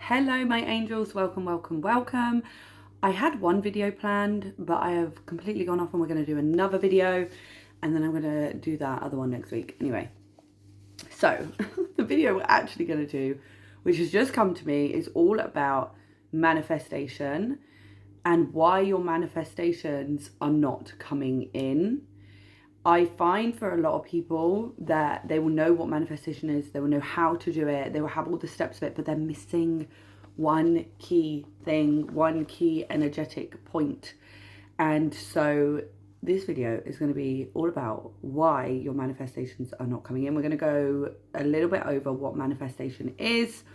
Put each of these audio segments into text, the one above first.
Hello my angels, welcome. I had one video planned, but I have completely gone off and we're going to do another video and then I'm going to do that other one next week. Anyway, so the video we're actually going to do, which has just come to me, is all about manifestation and why your manifestations are not coming in. I find for a lot of people that they will know what manifestation is, they will know how to do it, they will have all the steps of it, but they're missing one key thing, one key energetic point. And so this video is going to be all about why your manifestations are not coming in. We're going to go a little bit over what manifestation is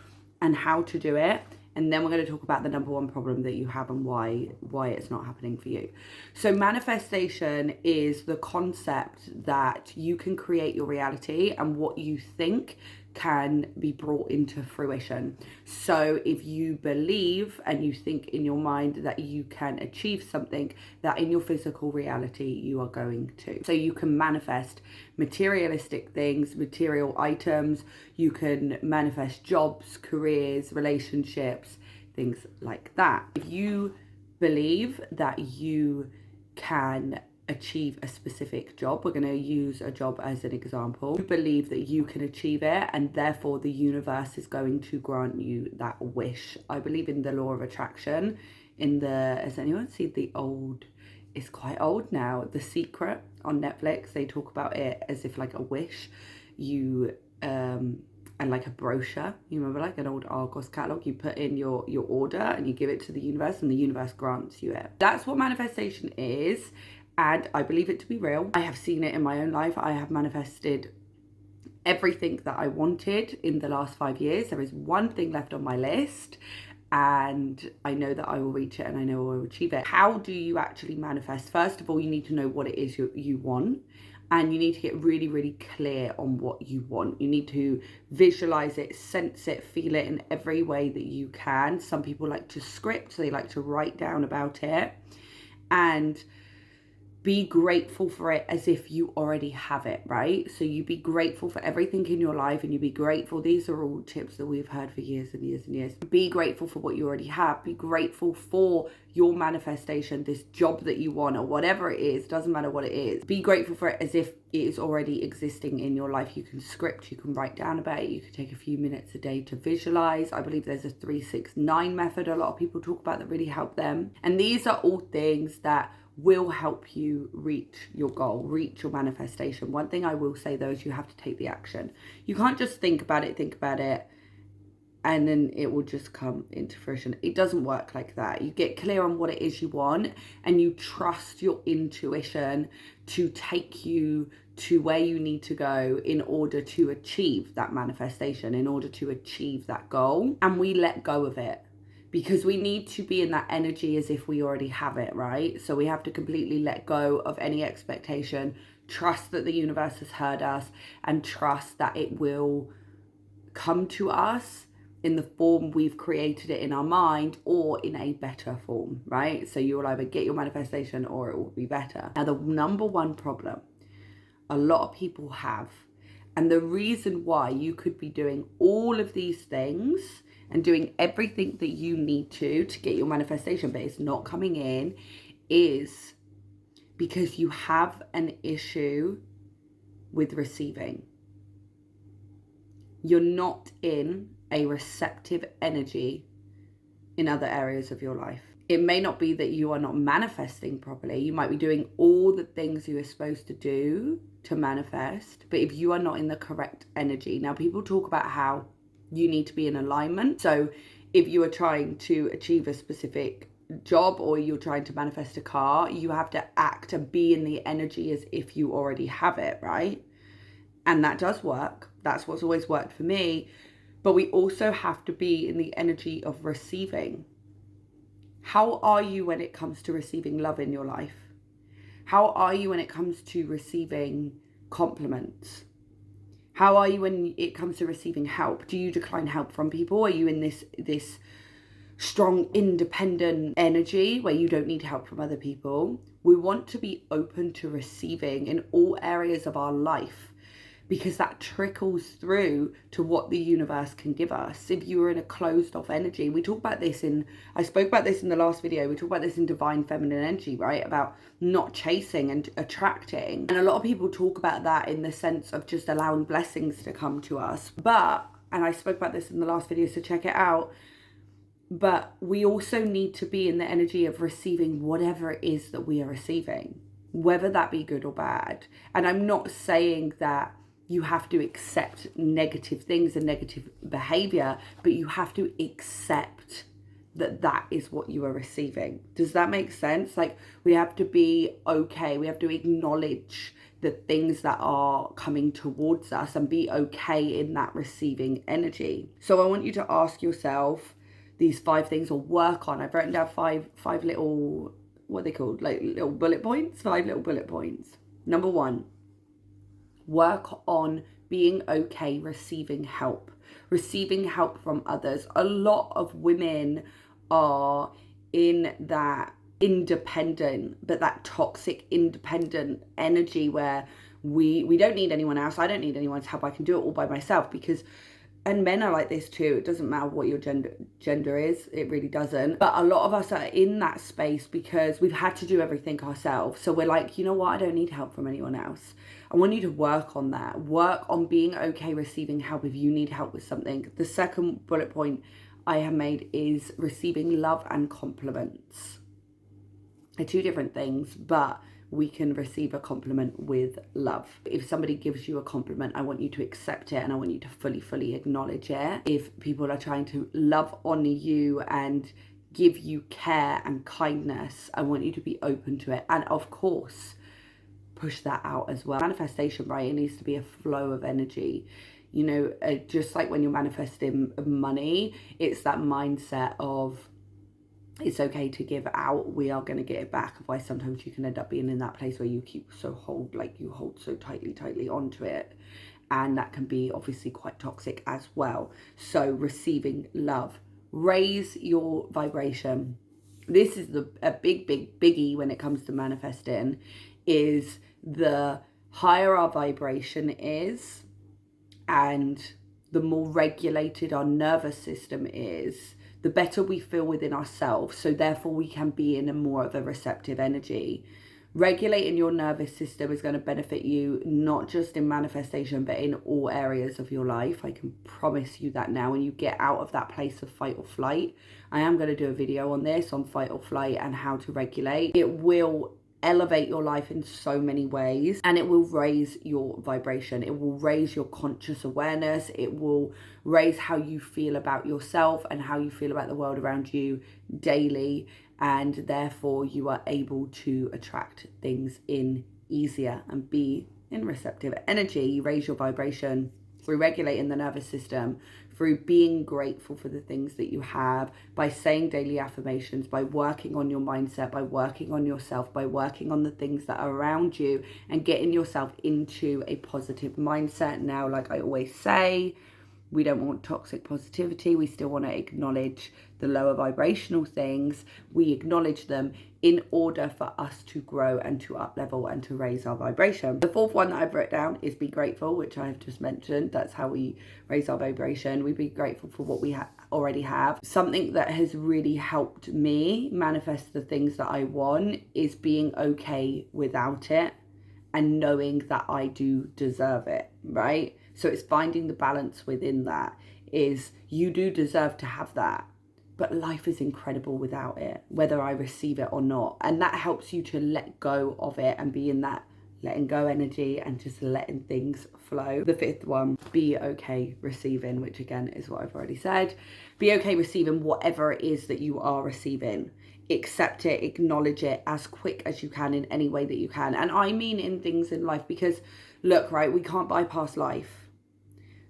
and how to do it. And then we're going to talk about the number one problem that you have and why it's not happening for you. So manifestation is the concept that you can create your reality and what you think can be brought into fruition. So if you believe and you think in your mind that you can achieve something, that in your physical reality you are going to. So you can manifest materialistic things, material items, you can manifest jobs, careers, relationships, things like that. If you believe that you can achieve a specific job, we're going to use a job as an example. You believe that you can achieve it and therefore the universe is going to grant you that wish. I believe in the law of attraction. Has anyone seen the old, it's quite old now, The Secret on Netflix? They talk about it as if like a wish, and like a brochure, you remember, like an old Argos catalogue, you put in your order and you give it to the universe and the universe grants you it. That's what manifestation is. And I believe it to be real. I have seen it in my own life. I have manifested everything that I wanted in the last 5 years. There is one thing left on my list and I know that I will reach it and I know I will achieve it. How do you actually manifest? First of all, you need to know what it is you want. And you need to get really, really clear on what you want. You need to visualize it, sense it, feel it in every way that you can. Some people like to script, so they like to write down about it. And be grateful for it as if you already have it, right? So you be grateful for everything in your life and you be grateful. These are all tips that we've heard for years and years and years. Be grateful for what you already have. Be grateful for your manifestation, this job that you want or whatever it is, doesn't matter what it is. Be grateful for it as if it is already existing in your life. You can script, you can write down about it, you can take a few minutes a day to visualize. I believe there's a 3-6-9 method a lot of people talk about that really help them. And these are all things that will help you reach your goal, reach your manifestation. One thing I will say though is you have to take the action. You can't just think about it, and then it will just come into fruition. It doesn't work like that. You get clear on what it is you want and you trust your intuition to take you to where you need to go in order to achieve that manifestation, in order to achieve that goal. And we let go of it, because we need to be in that energy as if we already have it, right? So we have to completely let go of any expectation, trust that the universe has heard us, and trust that it will come to us in the form we've created it in our mind or in a better form, right? So you will either get your manifestation or it will be better. Now, the number one problem a lot of people have, and the reason why you could be doing all of these things and doing everything that you need to get your manifestation, but it's not coming in, is because you have an issue with receiving. You're not in a receptive energy in other areas of your life. It may not be that you are not manifesting properly. You might be doing all the things you are supposed to do to manifest, but if you are not in the correct energy. Now, people talk about how you need to be in alignment. So if you are trying to achieve a specific job or you're trying to manifest a car, you have to act and be in the energy as if you already have it, right? And that does work. That's what's always worked for me. But we also have to be in the energy of receiving. How are you when it comes to receiving love in your life? How are you when it comes to receiving compliments? How are you when it comes to receiving help? Do you decline help from people? Are you in this strong, independent energy where you don't need help from other people? We want to be open to receiving in all areas of our life, because that trickles through to what the universe can give us. If you are in a closed off energy, I spoke about this in the last video, we talk about this in divine feminine energy, right? About not chasing and attracting. And a lot of people talk about that in the sense of just allowing blessings to come to us. And I spoke about this in the last video, so check it out. But we also need to be in the energy of receiving whatever it is that we are receiving, whether that be good or bad. And I'm not saying that you have to accept negative things and negative behavior, but you have to accept that that is what you are receiving. Does that make sense? Like, we have to be okay. We have to acknowledge the things that are coming towards us and be okay in that receiving energy. So I want you to ask yourself these 5 things, or work on. I've written down five little, what are they called? Like little bullet points, 5 little bullet points. Number 1, work on being okay receiving help from others. A lot of women are in that independent, but that toxic independent energy where we don't need anyone else. I don't need anyone's help. I can do it all by myself. And men are like this too. It doesn't matter what your gender is. It really doesn't. But a lot of us are in that space because we've had to do everything ourselves. So we're like, you know what? I don't need help from anyone else. I want you to work on that. Work on being okay receiving help if you need help with something. The second bullet point I have made is receiving love and compliments. They're 2 different things, but we can receive a compliment with love. If somebody gives you a compliment, I want you to accept it and I want you to fully acknowledge it. If people are trying to love on you and give you care and kindness, I want you to be open to it. And of course, push that out as well. Manifestation, right? It needs to be a flow of energy. You know, just like when you're manifesting money, it's that mindset of, it's okay to give out, we are going to get it back. Otherwise sometimes you can end up being in that place where you hold so tightly onto it, and that can be obviously quite toxic as well. So receiving love, raise your vibration. This is a big biggie when it comes to manifesting, is the higher our vibration is and the more regulated our nervous system is, the better we feel within ourselves. So therefore we can be in a more of a receptive energy. Regulating your nervous system is going to benefit you, not just in manifestation, but in all areas of your life. I can promise you that now. When you get out of that place of fight or flight, I am going to do a video on this, on fight or flight and how to regulate. It will elevate your life in so many ways, and it will raise your vibration. It will raise your conscious awareness. It will raise how you feel about yourself and how you feel about the world around you daily, and therefore you are able to attract things in easier and be in receptive energy. You raise your vibration through regulating the nervous system, through being grateful for the things that you have, by saying daily affirmations, by working on your mindset, by working on yourself, by working on the things that are around you and getting yourself into a positive mindset. Now, like I always say, we don't want toxic positivity. We still want to acknowledge the lower vibrational things. We acknowledge them in order for us to grow and to up level and to raise our vibration. The 4th one that I've written down is be grateful, which I've just mentioned. That's how we raise our vibration. We be grateful for what we already have. Something that has really helped me manifest the things that I want is being okay without it and knowing that I do deserve it, right? So it's finding the balance within that. Is you do deserve to have that, but life is incredible without it, whether I receive it or not. And that helps you to let go of it and be in that letting go energy and just letting things flow. The 5th one, be okay receiving, which again is what I've already said. Be okay receiving whatever it is that you are receiving. Accept it, acknowledge it as quick as you can in any way that you can. And I mean in things in life, because look, right, we can't bypass life.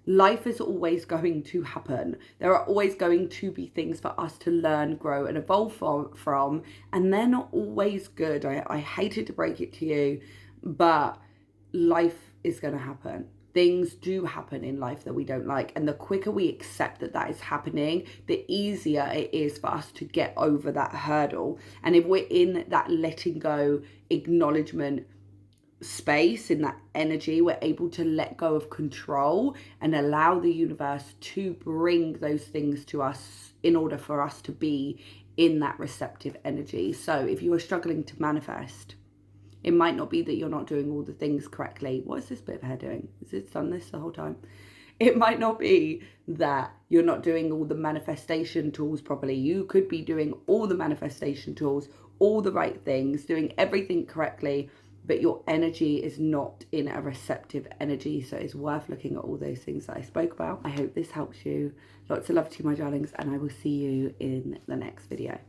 Life is always going to happen. There are always going to be things for us to learn, grow and evolve from, and they're not always good. I hated to break it to you, but life is going to happen. Things do happen in life that we don't like, and the quicker we accept that that is happening, the easier it is for us to get over that hurdle. And if we're in that letting go, acknowledgement, space, in that energy, we're able to let go of control and allow the universe to bring those things to us in order for us to be in that receptive energy. So if you are struggling to manifest, it might not be that you're not doing all the things correctly. What is this bit of hair doing? Has it done this the whole time? It might not be that you're not doing all the manifestation tools properly. You could be doing all the manifestation tools, all the right things, doing everything correctly, but your energy is not in a receptive energy. So it's worth looking at all those things that I spoke about. I hope this helps you. Lots of love to you, my darlings, and I will see you in the next video.